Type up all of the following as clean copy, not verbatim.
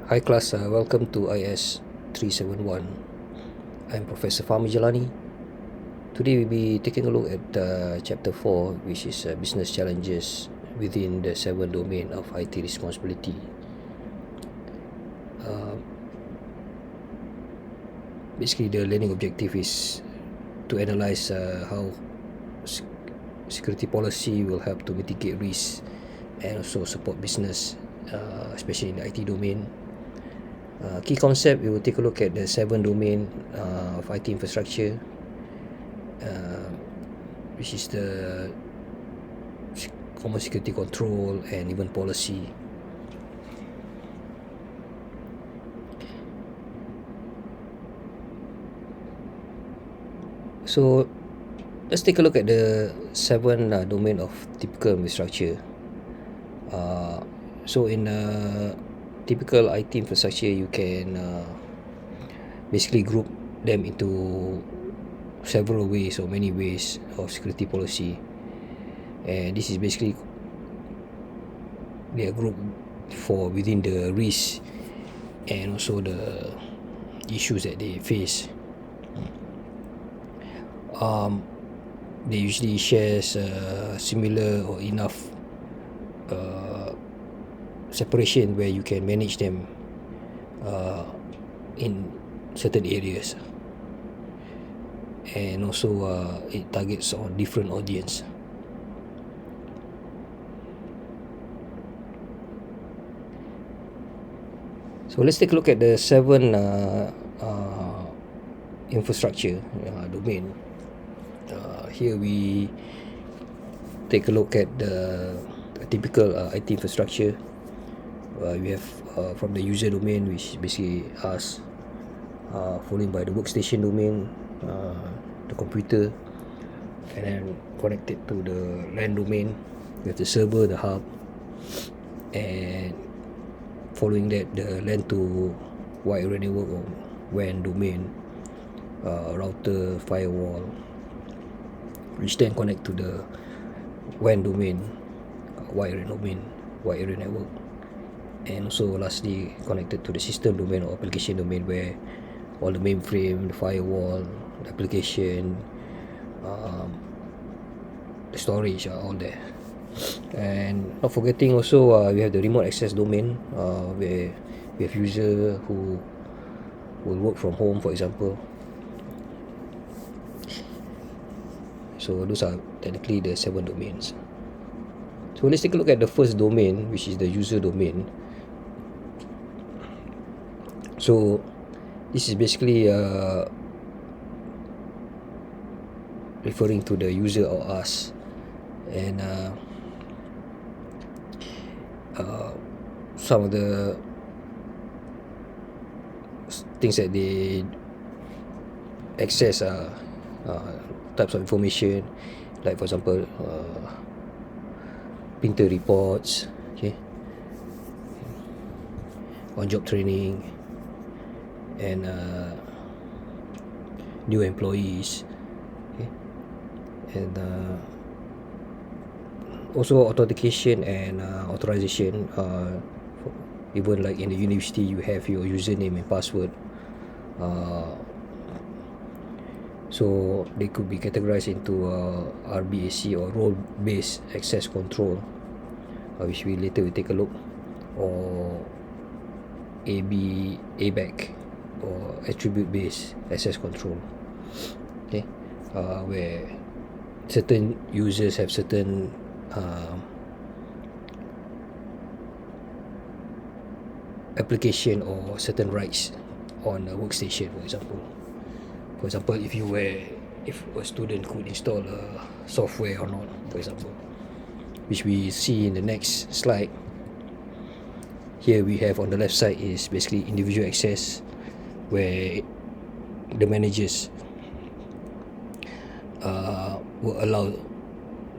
Hi class, welcome to IS 371. I'm Professor Fahmi Jalani. Today we'll be taking a look at chapter 4, which is business challenges within the 7 domain of IT responsibility. Basically, the learning objective is to analyze how security policy will help to mitigate risks and also support business, especially in the IT domain. Key concept, we will take a look at the 7 domain of IT infrastructure, which is the common security control and even policy. So let's take a look at the 7 domain of typical infrastructure. So in typical IT infrastructure, you can basically group them into several ways or many ways of security policy, and this is basically they are grouped for within the risk and also the issues that they face. They usually share similar or enough separation where you can manage them in certain areas, and also it targets on different audience. So let's take a look at the 7 infrastructure domain. Here we take a look at the typical IT infrastructure. We have from the user domain, which is basically us, followed by the workstation domain, the computer, and then connected to the LAN domain. We have the server, the hub, and following that the LAN to wide area network or WAN domain, router, firewall, which then connect to the WAN domain, wide area network, and also lastly connected to the system domain or application domain, where all the mainframe, the firewall, the application, the storage are all there. And not forgetting also we have the remote access domain, where we have user who will work from home, for example. So those are technically the 7 domains. So let's take a look at the first domain, which is the user domain. So this is basically referring to the user or us, and some of the things that they access are types of information, like for example printer reports, okay, on job training, and new employees, okay, and also authentication and authorization. Even like in the university, you have your username and password, so they could be categorized into RBAC or role-based access control, which we later will take a look, or ABAC or attribute-based access control, okay, where certain users have certain application or certain rights on a workstation, for example. For example, if a student could install a software or not, for example, which we see in the next slide. Here we have on the left side is basically individual access, where the managers will allow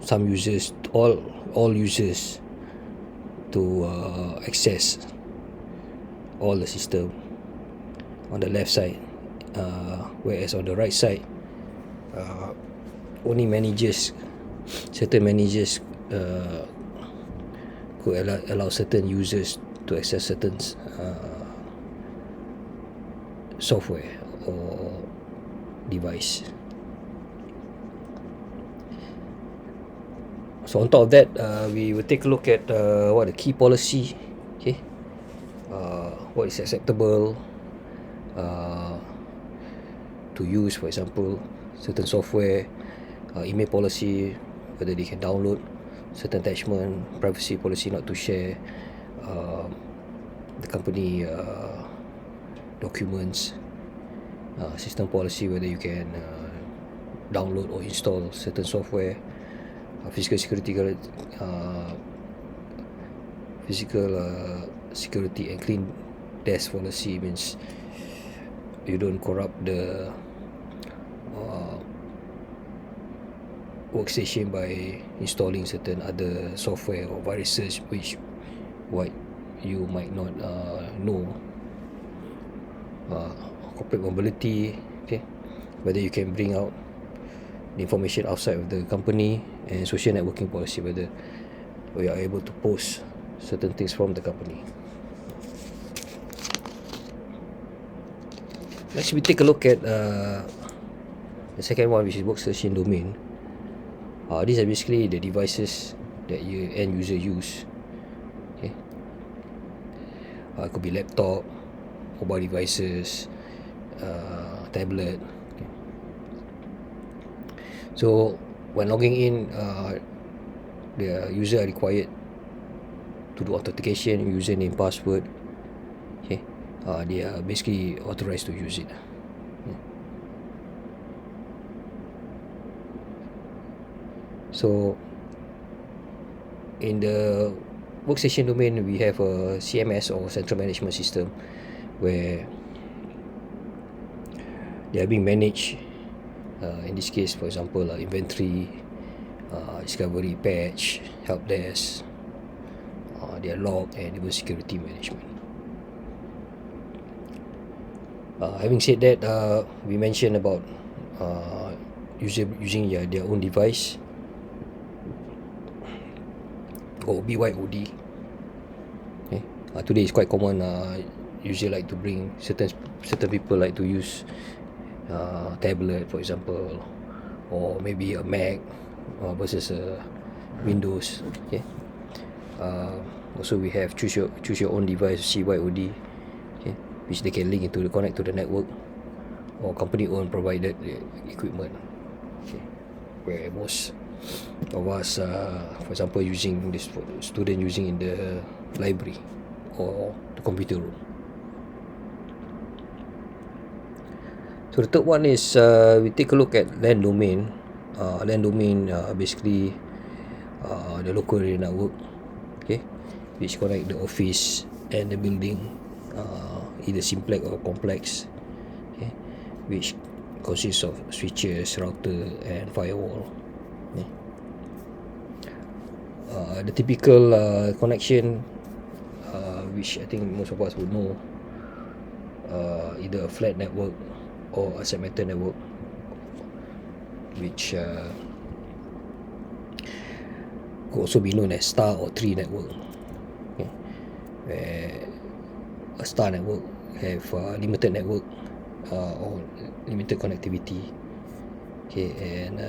some users, all users, to access all the system on the left side, whereas on the right side, only certain managers could allow certain users to access certain software or device. So on top of that, we will take a look at what the key policy, okay, what is acceptable to use, for example, certain software, email policy, whether they can download certain attachment, privacy policy not to share the company documents, system policy, whether you can download or install certain software, physical security security and clean desk policy means you don't corrupt the workstation by installing certain other software or viruses which what you might not know. Corporate mobility, okay, whether you can bring out the information outside of the company, and social networking policy, whether we are able to post certain things from the company. Next, we take a look at the second one, which is workstation domain. These are basically the devices that you end user use. Okay, it could be laptop, mobile devices, tablet. Okay. So when logging in, the user are required to do authentication, username, password. Okay, they are basically authorized to use it. So in the workstation domain, we have a CMS or central management system where they are being managed. In this case, for example, inventory, discovery, patch, help desk, their log, and even security management. Having said that, we mentioned about using their own device or BYOD. Okay. Today is quite common. Usually like to bring certain people like to use tablet, for example, or maybe a Mac versus a Windows. Okay. Also, we have choose your own device, CYOD, okay, which they can connect to the network or company owned provided equipment. Okay, where most of us, for example, using this student using in the library or the computer room. So the third one is we take a look at LAN domain. LAN domain basically the local area network, okay, which connect the office and the building, either simplex or complex, okay, which consists of switches, router, and firewall. Okay. The typical connection, which I think most of us would know, either a flat network or a segmented network, which could also be known as star or tree network. Okay. Where a star network have limited network or limited connectivity. Okay, and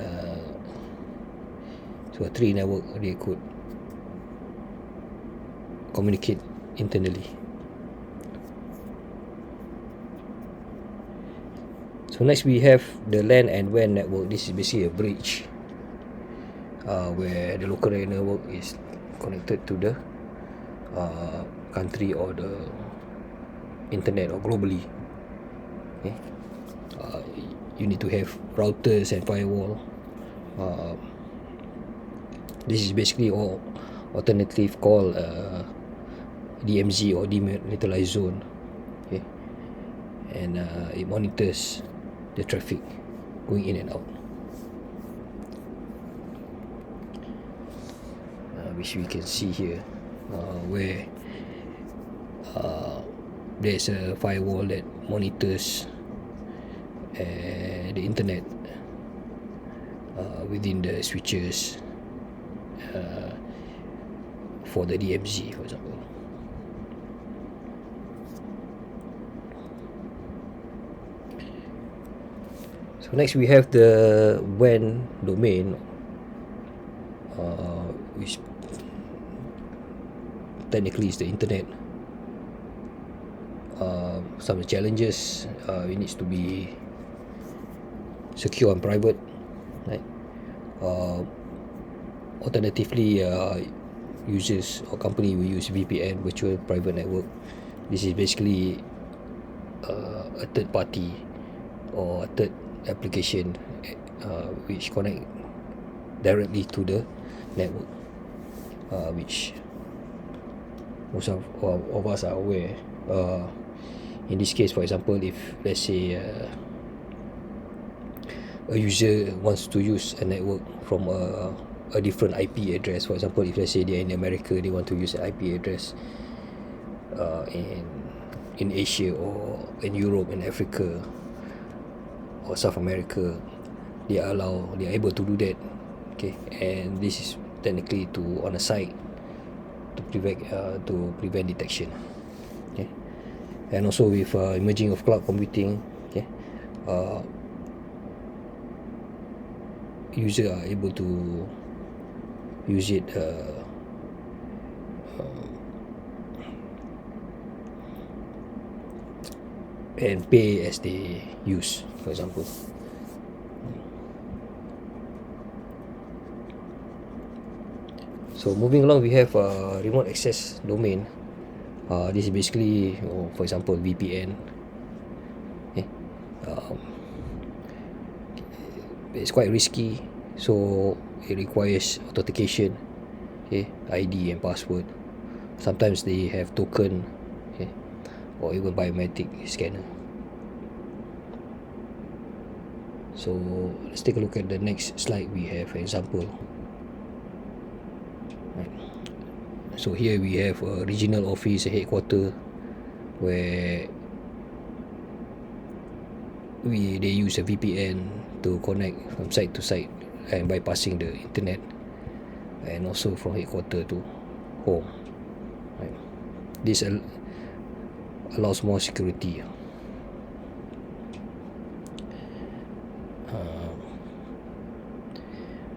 so a tree network, they could communicate internally. So next we have the LAN and WAN network. This is basically a bridge where the local area network is connected to the country or the internet or globally. Okay. You need to have routers and firewall. This is basically all alternative called DMZ or demilitarized zone. Okay, and it monitors the traffic going in and out, which we can see here, where there's a firewall that monitors the internet within the switches for the DMZ, for example. So next we have the WAN domain, which technically is the internet. Some of the challenges, it needs to be secure and private, right? Alternatively, users or company will use VPN, virtual private network. This is basically a third party or a third application which connect directly to the network, which most of us are aware. In this case, for example, if let's say a user wants to use a network from a different IP address, for example, if let's say they're in America, they want to use an IP address in Asia or in Europe and Africa or South America, they are able to do that. Okay, and this is technically on a site to prevent detection. Okay, and also with emerging of cloud computing, okay, users are able to use it and pay as they use, for example. So moving along, we have remote access domain. This is basically, for example, VPN. Okay. It's quite risky, so it requires authentication, okay, ID and password. Sometimes they have token, okay, or even biometric scanner. So let's take a look at the next slide. We have an example. Right. So here we have a regional office, a headquarter, where they use a VPN to connect from site to site and bypassing the internet, and also from headquarter to home. Right. This allows more security.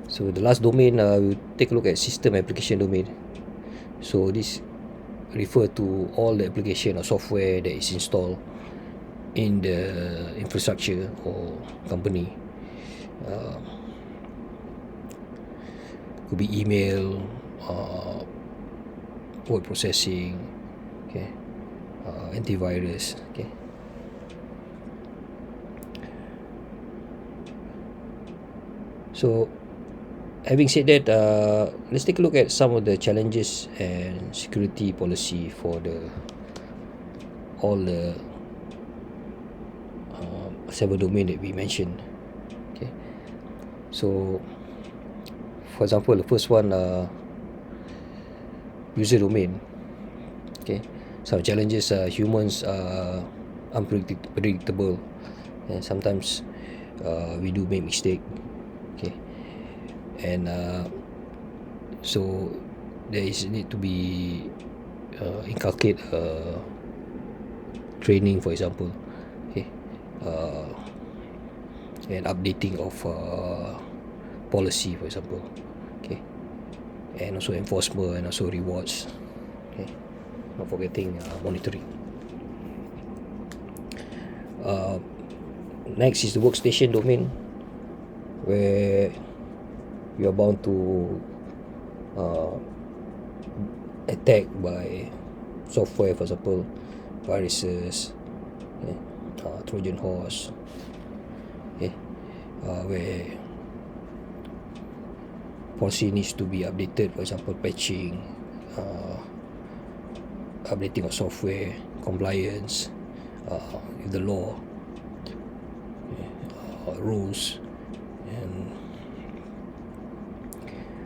So the last domain, we'll take a look at system application domain. So this refer to all the application or software that is installed in the infrastructure or company. Could be email, word processing, okay, antivirus, okay. So having said that, let's take a look at some of the challenges and security policy for all the several domain that we mentioned. Okay, so for example, the first one, user domain. Okay, some challenges, humans are unpredictable, and sometimes we do make mistake. Okay, and so there is need to be inculcate training, for example, okay, and updating of policy, for example, okay, and also enforcement and also rewards, okay, not forgetting monitoring. Next is the workstation domain, where you are bound to attack by software, for example, viruses, okay, Trojan horse, okay, where policy needs to be updated, for example, patching, updating of software, compliance with the law, rules, and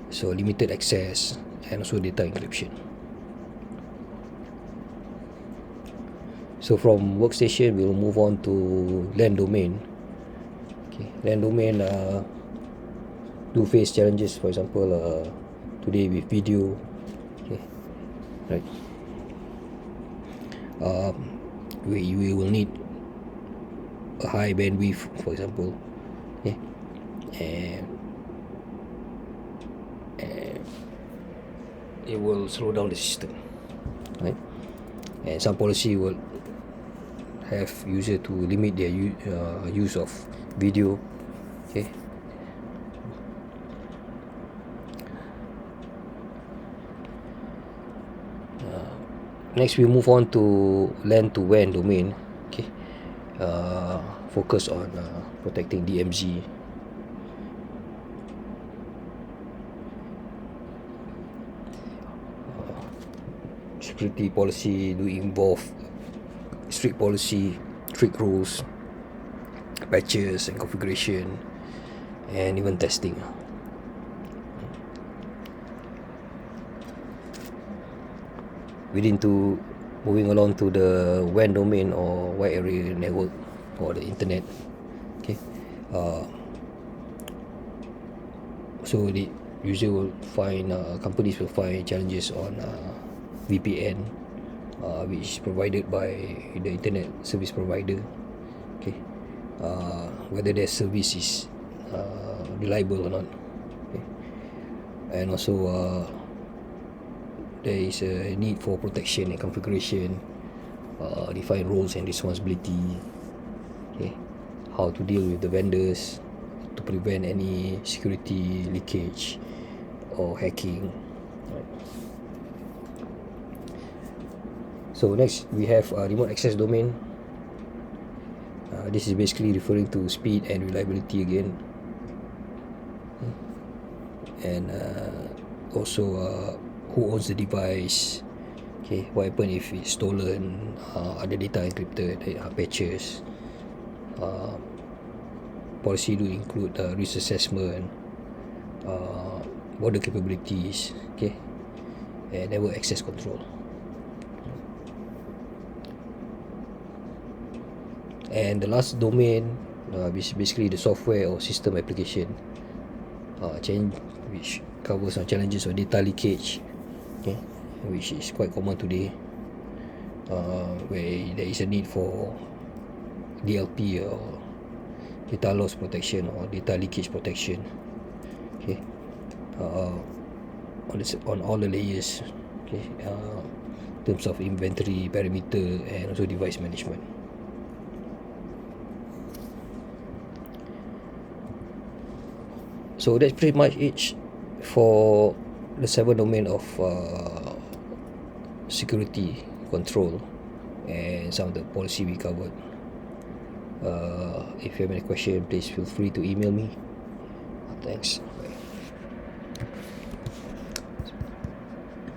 so limited access, and also data encryption. So from workstation, we'll move on to LAN domain. Okay, LAN domain do face challenges, for example, today with video, okay, right. We will need a high bandwidth, for example, and it will slow down the system, right? And some policy will have user to limit their use of video. Okay. Next, we move on to LAN to WAN domain. Okay. Focus on protecting DMZ. Security policy do involve strict policy, strict rules, patches and configuration, and even testing. Moving along to the WAN domain, or wide area network, or the internet. Okay. So the user will find companies will find challenges on VPN, which is provided by the internet service provider. Okay. Whether their service is reliable or not. Okay. And also there is a need for protection and configuration, define roles and responsibility. Okay. How to deal with the vendors to prevent any security leakage or hacking. Right. So next we have remote access domain. This is basically referring to speed and reliability again, and also who owns the device. Okay, what happen if it's stolen, other data encrypted, patches. Policy do include risk assessment, border capabilities, okay, and network access control. And the last domain, basically the software or system application, which covers challenges of data leakage, okay, which is quite common today, where there is a need for DLP, or data loss protection, or data leakage protection. Okay, on all the layers. Okay, in terms of inventory, parameter, and also device management. So that's pretty much it for the 7 domain of security control and some of the policy we covered. If you have any question, please feel free to email me. Thanks. Bye.